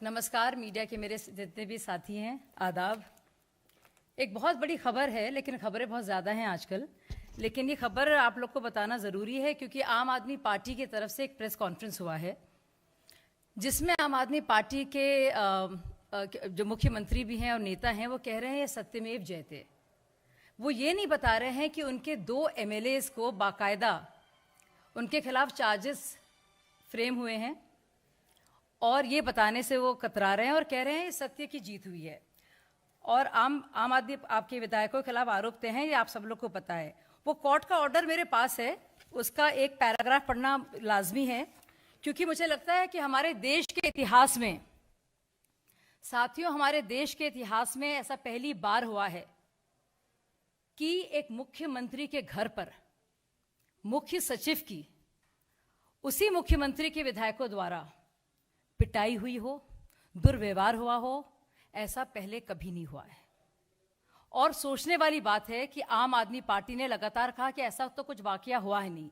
नमस्कार मीडिया के मेरे जितने भी साथी हैं, आदाब। एक बहुत बड़ी खबर है, लेकिन खबरें बहुत ज़्यादा हैं आजकल। लेकिन ये खबर आप लोग को बताना ज़रूरी है क्योंकि आम आदमी पार्टी की तरफ से एक प्रेस कॉन्फ्रेंस हुआ है जिसमें आम आदमी पार्टी के जो मुख्यमंत्री भी हैं और नेता हैं वो कह रहे हैं ये सत्यमेव जयते। वो ये नहीं बता रहे हैं कि उनके 2 MLAs को बाकायदा उनके खिलाफ चार्जेस फ्रेम हुए हैं और ये बताने से वो कतरा रहे हैं और कह रहे हैं सत्य की जीत हुई है। और आम आदमी आपके विधायकों के खिलाफ आरोप हैं, ये आप सब लोग को पता है। वो कोर्ट का ऑर्डर मेरे पास है, उसका एक पैराग्राफ पढ़ना लाजमी है क्योंकि मुझे लगता है कि हमारे देश के इतिहास में, साथियों, हमारे देश के इतिहास में ऐसा पहली बार हुआ है कि एक मुख्यमंत्री के घर पर मुख्य सचिव की उसी मुख्यमंत्री के विधायकों द्वारा पिटाई हुई हो, दुर्व्यवहार हुआ हो। ऐसा पहले कभी नहीं हुआ है। और सोचने वाली बात है कि आम आदमी पार्टी ने लगातार कहा कि ऐसा तो कुछ वाकया हुआ है नहीं।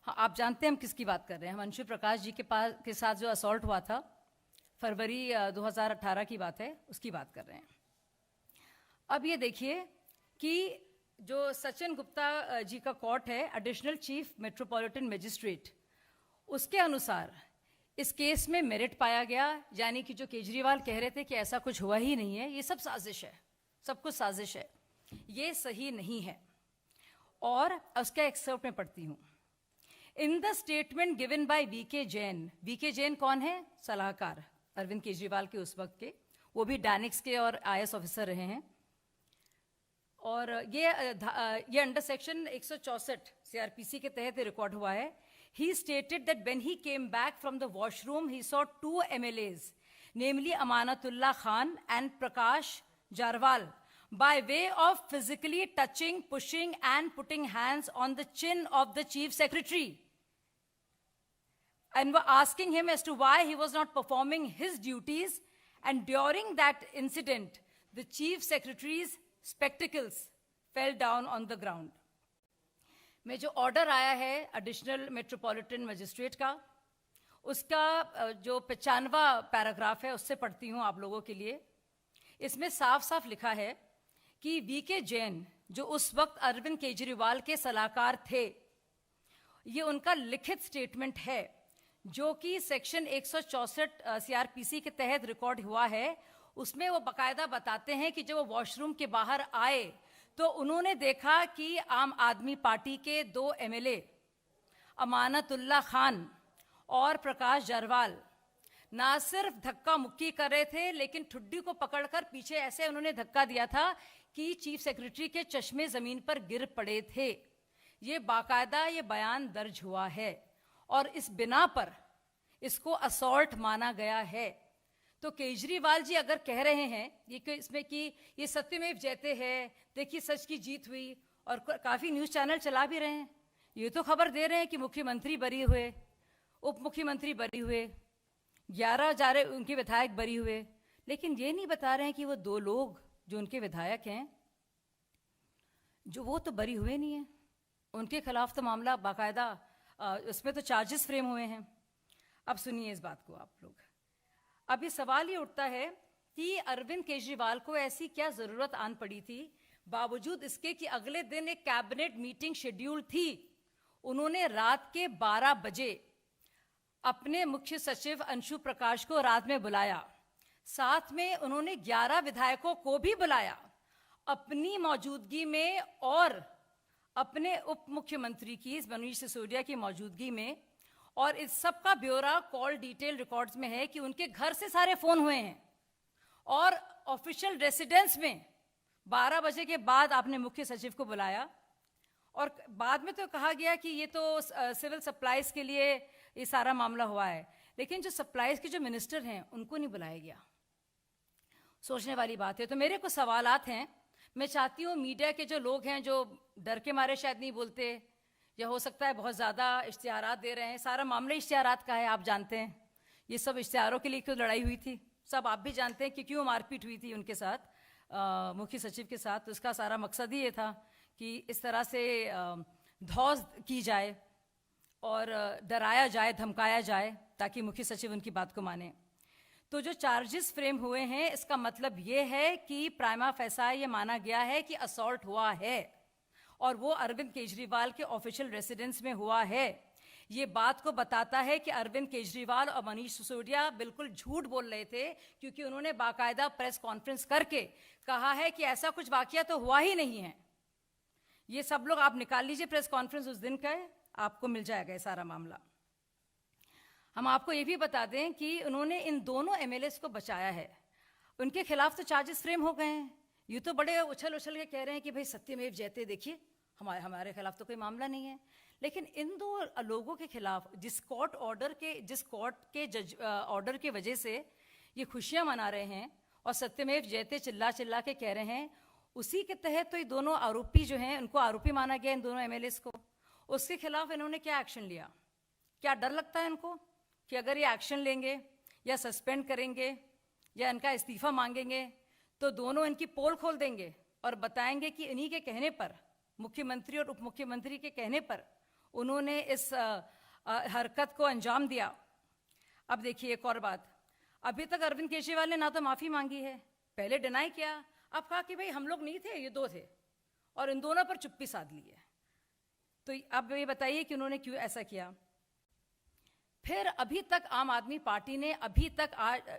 हाँ, आप जानते हैं हम किसकी बात कर रहे हैं। हम अंशु प्रकाश जी के साथ जो असॉल्ट हुआ था फरवरी 2018 की बात है, उसकी बात कर रहे हैं। अब ये देखिए कि जो सचिन गुप्ता जी का कोर्ट है, एडिशनल चीफ मेट्रोपॉलिटन मजिस्ट्रेट, उसके अनुसार इस केस में मेरिट पाया गया। यानी कि जो केजरीवाल कह रहे थे कि ऐसा कुछ हुआ ही नहीं है, ये सब साजिश है, सब कुछ साजिश है, ये सही नहीं है। और उसका एक्सर्प्ट में पढ़ती हूँ। In the statement given by VK Jain कौन है? सलाहकार अरविंद केजरीवाल के उस वक्त के, वो भी डैनिक्स के और IAS ऑफिसर रहे हैं। और ये अंडर सेक्शन 164 CRPC के तहत रिकॉर्ड हुआ है। He stated that when he came back from the washroom, he saw 2 MLAs, namely Amanatullah Khan and Prakash Jarwal, by way of physically touching, pushing and putting hands on the chin of the chief secretary, and were asking him as to why he was not performing his duties. And during that incident, the chief secretary's spectacles fell down on the ground. में जो order आया है additional metropolitan magistrate का, उसका जो 95वां paragraph है उससे पढ़ती हूँ आप लोगों के लिए। इसमें साफ साफ लिखा है कि वीके जैन, जो उस वक्त अरविंद केजरीवाल के सलाहकार थे, ये उनका लिखित स्टेटमेंट है जो कि सेक्शन 164 CRPC के तहत रिकॉर्ड हुआ है। उसमें वो बाकायदा बताते हैं कि जब वो वॉशरूम के बाहर आए तो उन्होंने देखा कि आम आदमी पार्टी के 2 MLA अमानतुल्लाह खान और प्रकाश जरवाल ना सिर्फ धक्का मुक्की कर रहे थे, लेकिन ठुड्डी को पकड़कर पीछे ऐसे उन्होंने धक्का दिया था कि चीफ सेक्रेटरी के चश्मे जमीन पर गिर पड़े थे। ये बाकायदा ये बयान दर्ज हुआ है और इस बिना पर इसको असॉल्ट माना गया है। तो केजरीवाल जी अगर कह रहे हैं इसमें कि ये सत्यमेव जयते है, देखिए सच की जीत हुई, और काफ़ी न्यूज़ चैनल चला भी रहे हैं, ये तो खबर दे रहे हैं कि मुख्यमंत्री बरी हुए, उप मुख्यमंत्री बरी हुए, 11 जारे उनके विधायक बरी हुए, लेकिन ये नहीं बता रहे हैं कि वो 2 लोग जो उनके विधायक हैं, जो वो तो बरी हुए नहीं हैं, उनके खिलाफ तो मामला बाकायदा उसमें तो चार्जेस फ्रेम हुए हैं। अब सुनिए इस बात को आप लोग। अब ये सवाल ये उठता है कि अरविंद केजरीवाल को ऐसी क्या ज़रूरत आन पड़ी थी, बावजूद इसके कि अगले दिन एक कैबिनेट मीटिंग शेड्यूल थी। उन्होंने रात के 12 बजे अपने मुख्य सचिव अंशु प्रकाश को रात में बुलाया, साथ में उन्होंने 11 विधायकों को भी बुलाया अपनी मौजूदगी में और अपने उप मुख्यमंत्री की मनीष सिसोदिया की मौजूदगी में। और इस सब का ब्यौरा कॉल डिटेल रिकॉर्ड्स में है कि उनके घर से सारे फोन हुए हैं और ऑफिशियल रेसिडेंस में 12 बजे के बाद आपने मुख्य सचिव को बुलाया। और बाद में तो कहा गया कि ये तो सिविल सप्लाईज के लिए ये सारा मामला हुआ है, लेकिन जो सप्लाईज के जो मिनिस्टर हैं उनको नहीं बुलाया गया। सोचने वाली बात है। तो मेरे कुछ सवालात हैं। मैं चाहती हूँ मीडिया के जो लोग हैं जो डर के मारे शायद नहीं बोलते, या हो सकता है बहुत ज़्यादा इश्तिहारात दे रहे हैं, सारा मामला इश्तिहारात का है, आप जानते हैं। ये सब इश्तिहारों के लिए क्यों लड़ाई हुई थी, सब आप भी जानते हैं कि क्यों मारपीट हुई थी उनके साथ, मुख्य सचिव के साथ। तो इसका सारा मकसद ही ये था कि इस तरह से धौस की जाए और डराया जाए, धमकाया जाए, ताकि मुख्य सचिव उनकी बात को माने। तो जो चार्जेस फ्रेम हुए हैं, इसका मतलब ये है कि प्राइमा फेसा ये माना गया है कि असॉल्ट हुआ है, और वो अरविंद केजरीवाल के ऑफिशियल रेसिडेंस में हुआ है। ये बात को बताता है कि अरविंद केजरीवाल और मनीष सिसोदिया बिल्कुल झूठ बोल रहे थे, क्योंकि उन्होंने बाकायदा प्रेस कॉन्फ्रेंस करके कहा है कि ऐसा कुछ वाकया तो हुआ ही नहीं है। ये सब लोग आप निकाल लीजिए प्रेस कॉन्फ्रेंस उस दिन का, आपको मिल जाएगा ये सारा मामला। हम आपको ये भी बता दें कि उन्होंने इन दोनों एमएलएस को बचाया है। उनके खिलाफ तो चार्जेस फ्रेम हो गए हैं। ये तो बड़े उछल उछल के कह रहे हैं कि भाई सत्यमेव जयते, देखिए हमारे खिलाफ तो कोई मामला नहीं है। लेकिन इन दो लोगों के खिलाफ जिस कोर्ट के जज ऑर्डर की वजह से ये खुशियां मना रहे हैं और सत्यमेव जयते चिल्ला चिल्ला के कह रहे हैं, उसी के तहत तो ये दोनों आरोपी जो हैं, उनको आरोपी माना गया इन दोनों एमएलएस को। उसके खिलाफ इन्होंने क्या एक्शन लिया? क्या डर लगता है इनको कि अगर ये एक्शन लेंगे या सस्पेंड करेंगे या इनका इस्तीफा मांगेंगे तो दोनों इनकी पोल खोल देंगे और बताएंगे कि इन्हीं के कहने पर, मुख्यमंत्री और उप मुख्यमंत्री के कहने पर उन्होंने इस हरकत को अंजाम दिया। अब देखिए एक और बात, अभी तक अरविंद केजरीवाल ने ना तो माफ़ी मांगी है, पहले डिनाई किया, अब कहा कि भाई हम लोग नहीं थे, ये दो थे, और इन दोनों पर चुप्पी साध ली है। तो अब ये बताइए कि उन्होंने क्यों ऐसा किया। फिर अभी तक आम आदमी पार्टी ने अभी तक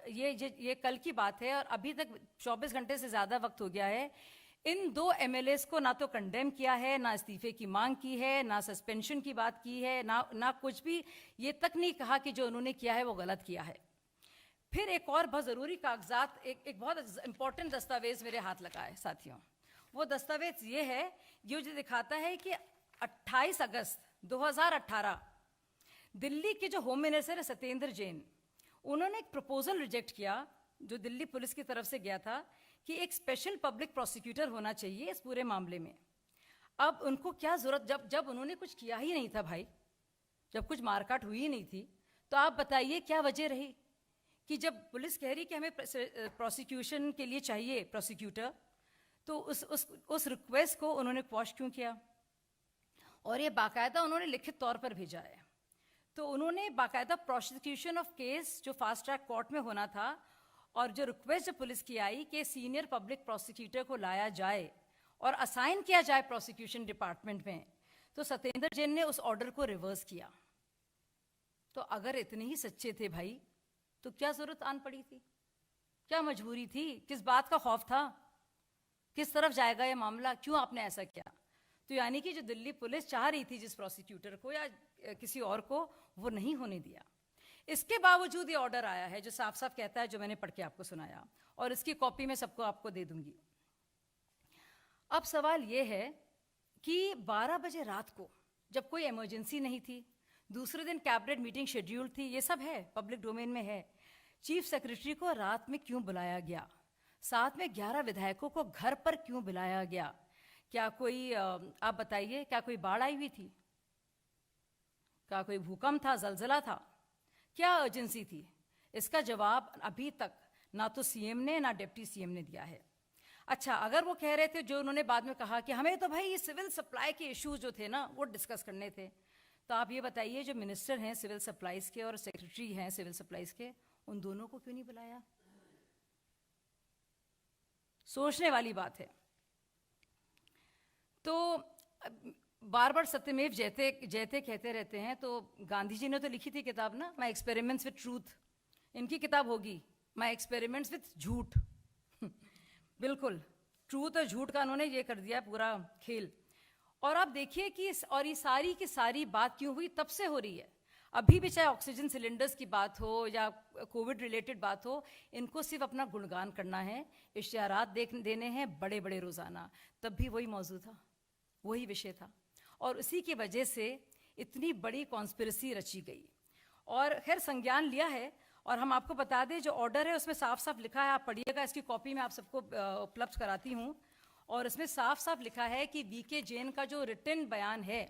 ये कल की बात है, और अभी तक 24 घंटे से ज़्यादा वक्त हो गया है, इन दो एमएलएस को ना तो कंडेम किया है, ना इस्तीफे की मांग की है, ना सस्पेंशन की बात की है, ना कुछ भी ये तक नहीं कहा कि जो उन्होंने किया है वो गलत किया है। फिर एक और बहुत ज़रूरी कागजात, एक बहुत इंपॉर्टेंट दस्तावेज मेरे हाथ लगा है साथियों। वो दस्तावेज ये है, ये जो दिखाता है कि 28 अगस्त 2018 दिल्ली के जो होम मिनिस्टर है सत्येंद्र जैन, उन्होंने एक प्रपोजल रिजेक्ट किया जो दिल्ली पुलिस की तरफ से गया था कि एक स्पेशल पब्लिक प्रोसिक्यूटर होना चाहिए इस पूरे मामले में। अब उनको क्या जरूरत, जब उन्होंने कुछ किया ही नहीं था भाई, जब कुछ मारकाट हुई ही नहीं थी, तो आप बताइए क्या वजह रही कि जब पुलिस कह रही कि हमें प्रोसिक्यूशन के लिए चाहिए प्रोसिक्यूटर, तो उस रिक्वेस्ट को उन्होंने क्वॉश क्यों किया? और ये बाकायदा उन्होंने लिखित तौर पर भेजा है। तो उन्होंने बाकायदा प्रोसिक्यूशन ऑफ केस जो फास्ट ट्रैक कोर्ट में होना था, और जो रिक्वेस्ट पुलिस की आई कि सीनियर पब्लिक प्रोसिक्यूटर को लाया जाए और असाइन किया जाए प्रोसिक्यूशन डिपार्टमेंट में, तो सत्येंद्र जैन ने उस ऑर्डर को रिवर्स किया। तो अगर इतने ही सच्चे थे भाई, तो क्या जरूरत आन पड़ी थी? क्या मजबूरी थी? किस बात का खौफ था? किस तरफ जाएगा ये मामला? क्यों आपने ऐसा किया? तो यानी कि जो दिल्ली पुलिस चाह रही थी जिस प्रोसिक्यूटर को या किसी और को, वो नहीं होने दिया। इसके बावजूद ये ऑर्डर आया है जो साफ साफ कहता है, जो मैंने पढ़ के आपको सुनाया, और इसकी कॉपी मैं सबको आपको दे दूंगी। अब सवाल ये है कि 12 बजे रात को, जब कोई इमरजेंसी नहीं थी, दूसरे दिन कैबिनेट मीटिंग शेड्यूल थी, ये सब है, पब्लिक डोमेन में है, चीफ सेक्रेटरी को रात में क्यों बुलाया गया? साथ में 11 विधायकों को घर पर क्यों बुलाया गया? क्या कोई आप बताइए, क्या कोई बाढ़ आई हुई थी? क्या कोई भूकंप था, जलजला था? क्या अर्जेंसी थी? इसका जवाब अभी तक ना तो सीएम ने ना डिप्टी सीएम ने दिया है। अच्छा, अगर वो कह रहे थे, जो उन्होंने बाद में कहा कि हमें तो भाई ये सिविल सप्लाई के इश्यूज जो थे ना वो डिस्कस करने थे, तो आप ये बताइए जो मिनिस्टर हैं सिविल सप्लाईज के और सेक्रेटरी हैं सिविल सप्लाईज के, उन दोनों को क्यों नहीं बुलाया? सोचने वाली बात है। तो बार बार सत्यमेव जयते कहते रहते हैं, तो गांधी जी ने तो लिखी थी किताब ना, माई एक्सपेरिमेंट्स विथ ट्रूथ। इनकी किताब होगी माई एक्सपेरिमेंट्स विथ झूठ। बिल्कुल ट्रूथ और झूठ का उन्होंने ये कर दिया पूरा खेल। और आप देखिए कि और ये सारी की सारी बात क्यों हुई, तब से हो रही है। अभी भी चाहे ऑक्सीजन सिलेंडर्स की बात हो या कोविड रिलेटेड बात हो, इनको सिर्फ अपना गुणगान करना है, इश्तिहारात देने हैं बड़े बड़े रोज़ाना। तब भी वही मौजूद था, वही विषय था, और उसी की वजह से इतनी बड़ी कॉन्स्पिरेसी रची गई। और खैर संज्ञान लिया है, और हम आपको बता दें जो ऑर्डर है उसमें साफ साफ लिखा है, आप पढ़िएगा, इसकी कॉपी मैं आप सबको उपलब्ध कराती हूँ, और इसमें साफ साफ लिखा है कि वीके जैन का जो रिटन बयान है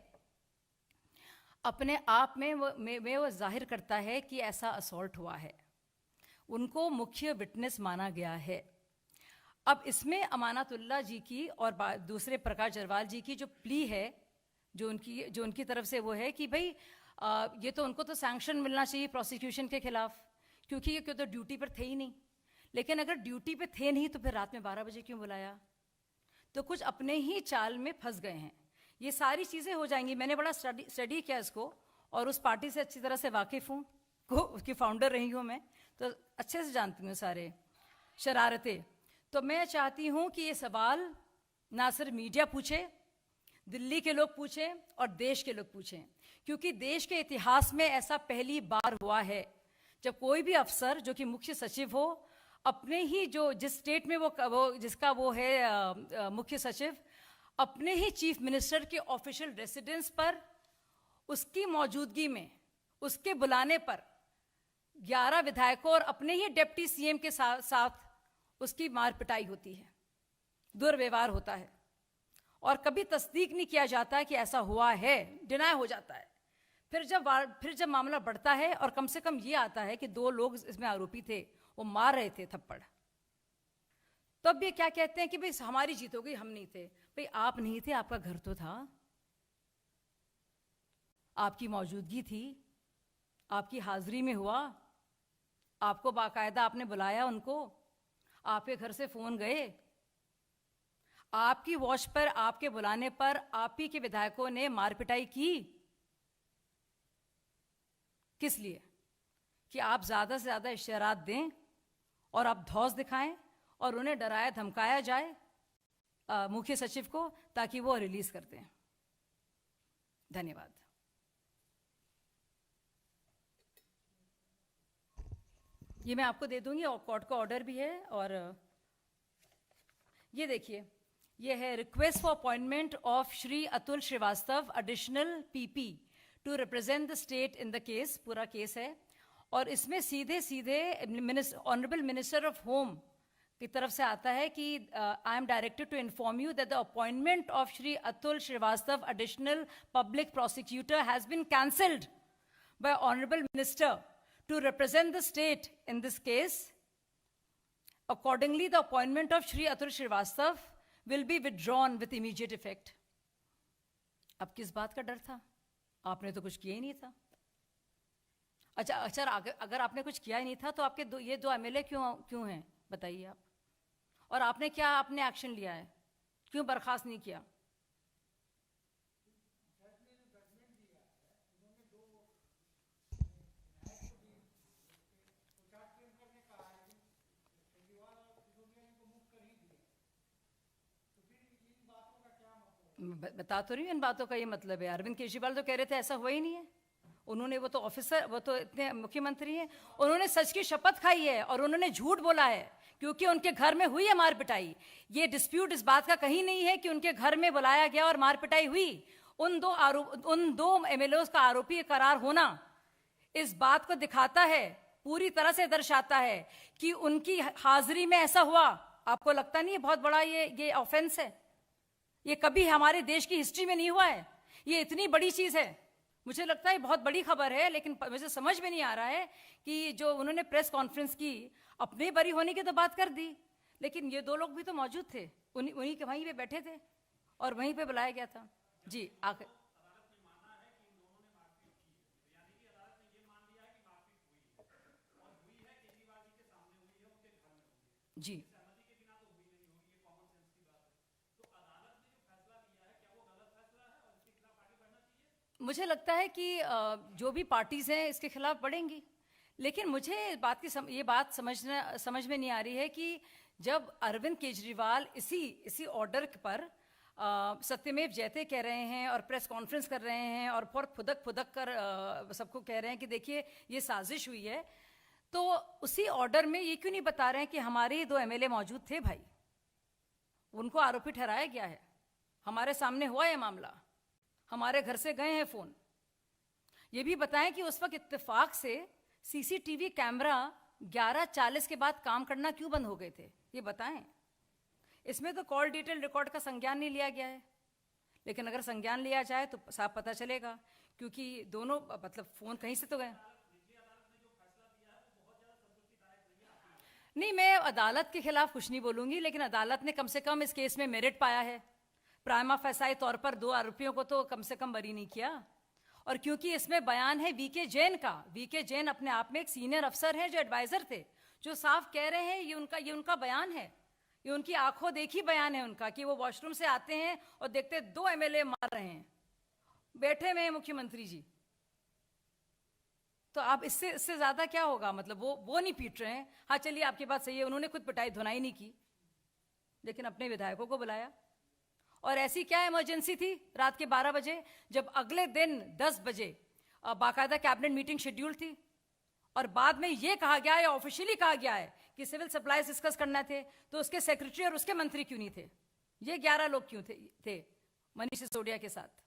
अपने आप में वो जाहिर करता है कि ऐसा असॉल्ट हुआ है, उनको मुख्य विटनेस माना गया है। अब इसमें अमानतुल्लाह जी की और दूसरे प्रकाश जरवाल जी की जो प्ली है, जो उनकी तरफ से वो है कि भाई ये तो उनको तो सैंक्शन मिलना चाहिए प्रोसिक्यूशन के खिलाफ, क्योंकि ये क्यों तो ड्यूटी पर थे ही नहीं। लेकिन अगर ड्यूटी पे थे नहीं तो फिर रात में 12 बजे क्यों बुलाया? तो कुछ अपने ही चाल में फंस गए हैं। ये सारी चीज़ें हो जाएंगी। मैंने बड़ा स्टडी किया इसको, और उस पार्टी से अच्छी तरह से वाकिफ़ हूँ, को उसकी फाउंडर रही हूँ मैं, तो अच्छे से जानती हूँ सारे शरारतें। तो मैं चाहती हूँ कि ये सवाल ना सिर्फ मीडिया पूछे, दिल्ली के लोग पूछें और देश के लोग पूछें, क्योंकि देश के इतिहास में ऐसा पहली बार हुआ है जब कोई भी अफसर जो कि मुख्य सचिव हो, अपने ही जो जिस स्टेट में वो जिसका वो है मुख्य सचिव, अपने ही चीफ मिनिस्टर के ऑफिशियल रेसिडेंस पर, उसकी मौजूदगी में, उसके बुलाने पर 11 विधायकों और अपने ही डिप्टी सीएम के साथ उसकी मार पिटाई होती है, दुर्व्यवहार होता है, और कभी तस्दीक नहीं किया जाता है कि ऐसा हुआ है, डिनाय हो जाता है। फिर जब मामला बढ़ता है और कम से कम ये आता है कि 2 लोग इसमें आरोपी थे, वो मार रहे थे थप्पड़, तब ये क्या कहते हैं कि भाई हमारी जीत हो गई, हम नहीं थे। भाई आप नहीं थे, आपका घर तो था, आपकी मौजूदगी थी, आपकी हाजिरी में हुआ, आपको बाकायदा आपने बुलाया उनको, आपके घर से फोन गए, आपकी वॉच पर, आपके बुलाने पर आप ही के विधायकों ने मारपिटाई की। किस लिए? कि आप ज्यादा से ज्यादा इशारात दें और आप धौस दिखाएं और उन्हें डराया धमकाया जाए मुख्य सचिव को, ताकि वो रिलीज कर दें। धन्यवाद। ये मैं आपको दे दूंगी, और कोर्ट का ऑर्डर भी है। और ये देखिए, ये है request for appointment of Shri Atul Srivastava, additional PP, to represent the state in the case. पूरा केस है, और इसमें सीधे ऑनरेबल मिनिस्टर ऑफ होम की तरफ से आता है कि I am directed to inform you that the appointment of Shri Atul Srivastava, additional public prosecutor, has been cancelled by honourable minister to represent the state in this case. Accordingly, the appointment of Shri Atul Srivastav will be withdrawn with immediate effect. अब किस बात का डर था? आपने तो कुछ किया ही नहीं था। अच्छा, अगर आपने कुछ किया ही नहीं था तो आपके ये दो एमएलए क्यों हैं, बताइए आप। और आपने क्या आपने एक्शन लिया है, क्यों बर्खास्त नहीं किया? बता तो रही हूँ, इन बातों का ये मतलब है। अरविंद केजरीवाल तो कह रहे थे ऐसा हुआ ही नहीं है। उन्होंने, वो तो ऑफिसर, वो तो इतने मुख्यमंत्री हैं, उन्होंने सच की शपथ खाई है और उन्होंने झूठ बोला है, क्योंकि उनके घर में हुई है मार पिटाई। ये डिस्प्यूट इस बात का कहीं नहीं है कि उनके घर में बुलाया गया और मार पिटाई हुई। उन दो एमएलए का आरोपी करार होना इस बात को दिखाता है, पूरी तरह से दर्शाता है कि उनकी हाजिरी में ऐसा हुआ। आपको लगता नहीं है बहुत बड़ा ये ऑफेंस है? ये कभी हमारे देश की हिस्ट्री में नहीं हुआ है। ये इतनी बड़ी चीज है, मुझे लगता है बहुत बड़ी खबर है, लेकिन मुझे समझ में नहीं आ रहा है कि जो उन्होंने प्रेस कॉन्फ्रेंस की, अपने बरी होने की तो बात कर दी, लेकिन ये 2 लोग भी तो मौजूद थे, उन्हीं के वहीं पे बैठे थे और वहीं पे बुलाया गया था। जी आखिर जी मुझे लगता है कि जो भी पार्टीज हैं इसके खिलाफ बढ़ेंगी, लेकिन मुझे ये बात समझ में नहीं आ रही है कि जब अरविंद केजरीवाल इसी ऑर्डर पर सत्यमेव जयते कह रहे हैं और प्रेस कॉन्फ्रेंस कर रहे हैं और बहुत फुदक कर सबको कह रहे हैं कि देखिए ये साजिश हुई है, तो उसी ऑर्डर में ये क्यों नहीं बता रहे हैं कि हमारे 2 एमएलए मौजूद थे भाई, उनको आरोपी ठहराया गया है, हमारे सामने हुआ ये मामला, हमारे घर से गए हैं फोन। ये भी बताएं कि उस वक्त इत्तेफाक से सीसीटीवी कैमरा 11:40 के बाद काम करना क्यों बंद हो गए थे, ये बताएं। इसमें तो कॉल डिटेल रिकॉर्ड का संज्ञान नहीं लिया गया है, लेकिन अगर संज्ञान लिया जाए तो साफ पता चलेगा, क्योंकि दोनों मतलब फोन कहीं से तो गए। नहीं, मैं अदालत के खिलाफ कुछ नहीं बोलूंगी, लेकिन अदालत ने कम से कम इस केस में मेरिट पाया है। प्राइमा फेसाई तौर पर 2 आरोपियों को तो कम से कम बरी नहीं किया, और क्योंकि इसमें बयान है वीके जैन का, वीके जैन अपने आप में एक सीनियर अफसर है जो एडवाइजर थे, जो साफ कह रहे हैं, ये उनका बयान है, ये उनकी आंखों देखी बयान है उनका, कि वो वॉशरूम से आते हैं और देखते 2 एमएलए मार रहे हैं, बैठे हुए हैं मुख्यमंत्री जी। तो आप इससे ज्यादा क्या होगा? मतलब वो नहीं पीट रहे हैं। हाँ चलिए, आपकी बात सही है, उन्होंने खुद पिटाई धुनाई नहीं की, लेकिन अपने विधायकों को बुलाया। और ऐसी क्या इमरजेंसी थी रात के 12 बजे, जब अगले दिन 10 बजे बाकायदा कैबिनेट मीटिंग शेड्यूल थी, और बाद में ये कहा गया है, ऑफिशियली कहा गया है कि सिविल सप्लाईज डिस्कस करना थे, तो उसके सेक्रेटरी और उसके मंत्री क्यों नहीं थे? ये 11 लोग क्यों थे मनीष सिसोदिया के साथ?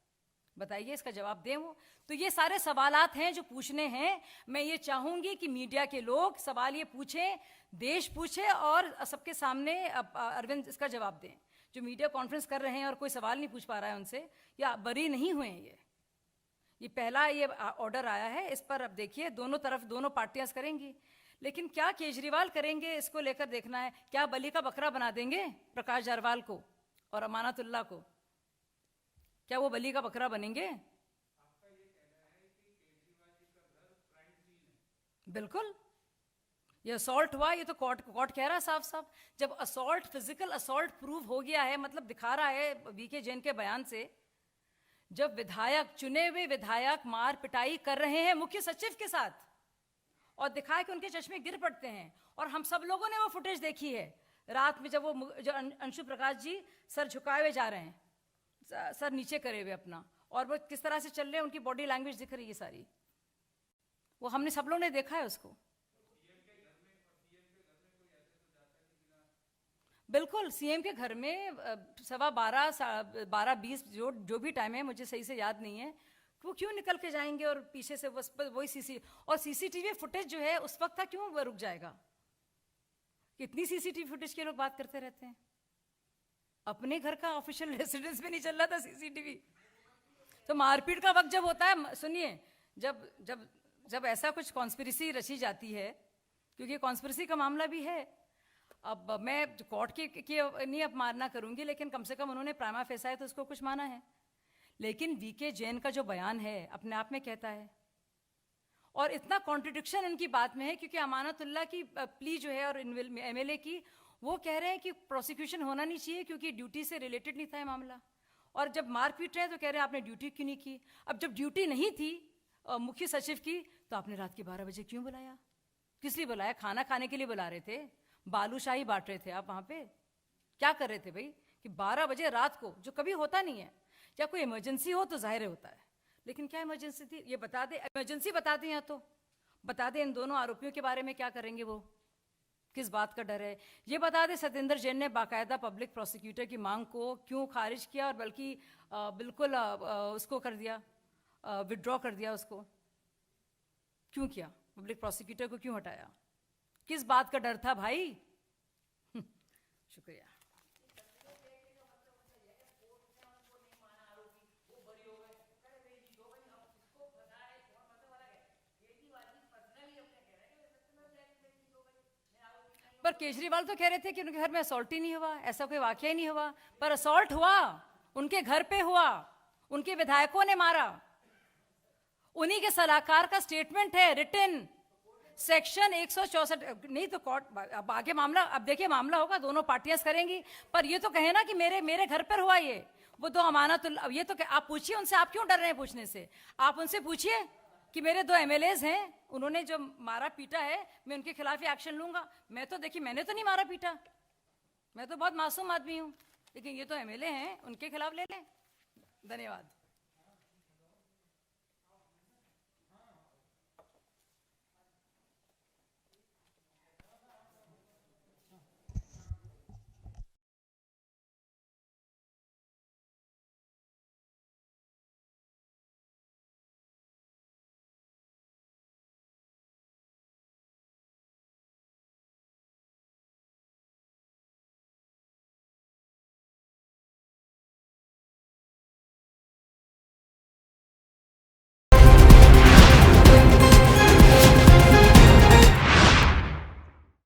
बताइए, इसका जवाब दें वो। तो ये सारे सवालात हैं जो पूछने हैं। मैं ये चाहूंगी कि मीडिया के लोग सवाल ये पूछें, देश पूछे, और सबके सामने अरविंद इसका जवाब दें। जो मीडिया कॉन्फ्रेंस कर रहे हैं और कोई सवाल नहीं पूछ पा रहा है उनसे, या बरी नहीं हुए हैं। ये पहला ये ऑर्डर आया है, इस पर अब देखिए दोनों तरफ दोनों पार्टियां करेंगी, लेकिन क्या केजरीवाल करेंगे इसको लेकर देखना है। क्या बलि का बकरा बना देंगे प्रकाश जारवाल को और अमानतुल्लाह को? क्या वो बलि का बकरा बनेंगे? आपका ये कहना है कि केजरीवाल जी का घर क्राइम सीन है। बिल्कुल, ये असॉल्ट हुआ, ये तो कोर्ट कह रहा है साफ साफ। जब असॉल्ट, फिजिकल असॉल्ट प्रूव हो गया है, मतलब दिखा रहा है वीके जैन के बयान से, जब विधायक, चुने हुए विधायक मार पिटाई कर रहे हैं मुख्य सचिव के साथ, और दिखाया कि उनके चश्मे गिर पड़ते हैं, और हम सब लोगों ने वो फुटेज देखी है रात में, जब वो जो अंशु प्रकाश जी सर झुकाए हुए जा रहे हैं, सर नीचे करे हुए अपना, और वो किस तरह से चल रहे हैं, उनकी बॉडी लैंग्वेज दिख रही है सारी, वो हमने सब लोगों ने देखा है उसको। बिल्कुल, सीएम के घर में 12:15 जो भी टाइम है, मुझे सही से याद नहीं है, वो क्यों निकल के जाएंगे और पीछे से वही सीसीटीवी फुटेज जो है उस वक्त था, क्यों वो रुक जाएगा? कितनी सीसीटीवी फुटेज के लोग बात करते रहते हैं। अपने घर का ऑफिशियल रेसिडेंस में नहीं चल रहा था सीसीटीवी। तो मारपीट का वक्त जब होता है, सुनिए, जब ऐसा कुछ कॉन्स्पिरेसी रची जाती है, क्योंकि कॉन्स्पिरेसी का मामला भी है। अब मैं कोर्ट की नहीं अपमानना करूंगी, लेकिन कम से कम उन्होंने प्राइमा फेसा है तो उसको कुछ माना है। लेकिन वीके जैन का जो बयान है अपने आप में कहता है, और इतना कॉन्ट्रडिक्शन इनकी बात में है, क्योंकि अमानतुल्लाह की प्ली जो है और एमएलए की, वो कह रहे हैं कि प्रोसिक्यूशन होना नहीं चाहिए क्योंकि ड्यूटी से रिलेटेड नहीं था ये मामला, और जब मारपीट रहे हैं तो कह रहे हैं आपने ड्यूटी क्यों नहीं की। अब जब ड्यूटी नहीं थी मुख्य सचिव की, तो आपने रात के 12 बजे क्यों बुलाया? किस लिए बुलाया? खाना खाने के लिए बुला रहे थे? बालूशाही बांट रहे थे आप वहां पे? क्या कर रहे थे भाई कि 12 बजे रात को, जो कभी होता नहीं है, या कोई इमरजेंसी हो तो जाहिर होता है, लेकिन क्या इमरजेंसी थी? ये बता दे, इमरजेंसी बता दें, या तो बता दें इन दोनों आरोपियों के बारे में क्या करेंगे, वो किस बात का डर है। ये बता दे सत्येंद्र जैन ने बाकायदा पब्लिक प्रोसिक्यूटर की मांग को क्यों खारिज किया, और बल्कि बिल्कुल उसको कर दिया, विड्रॉ कर दिया उसको, क्यों किया? पब्लिक प्रोसिक्यूटर को क्यों हटाया? किस बात का डर था भाई? शुक्रिया। पर केजरीवाल तो कह रहे थे कि उनके घर में असॉल्ट ही नहीं हुआ, ऐसा कोई वाकया ही नहीं हुआ, पर असॉल्ट हुआ, उनके घर पे हुआ, उनके विधायकों ने मारा। उन्हीं के सलाहकार का स्टेटमेंट है रिटन, सेक्शन 164। नहीं तो कोर्ट अब आगे मामला, अब देखिए मामला होगा, दोनों पार्टियां करेंगी, पर ये तो कहे ना कि मेरे घर पर हुआ ये, वो तो अमानतुल्लाह। अब ये तो आप पूछिए उनसे, आप क्यों डर रहे हैं पूछने से? आप उनसे पूछिए कि मेरे 2 एमएलएज हैं, उन्होंने जो मारा पीटा है, मैं उनके खिलाफ ही एक्शन लूंगा। मैं तो देखिए, मैंने तो नहीं मारा पीटा, मैं तो बहुत मासूम आदमी हूं, लेकिन ये तो एमएलए हैं, उनके खिलाफ ले लें। धन्यवाद।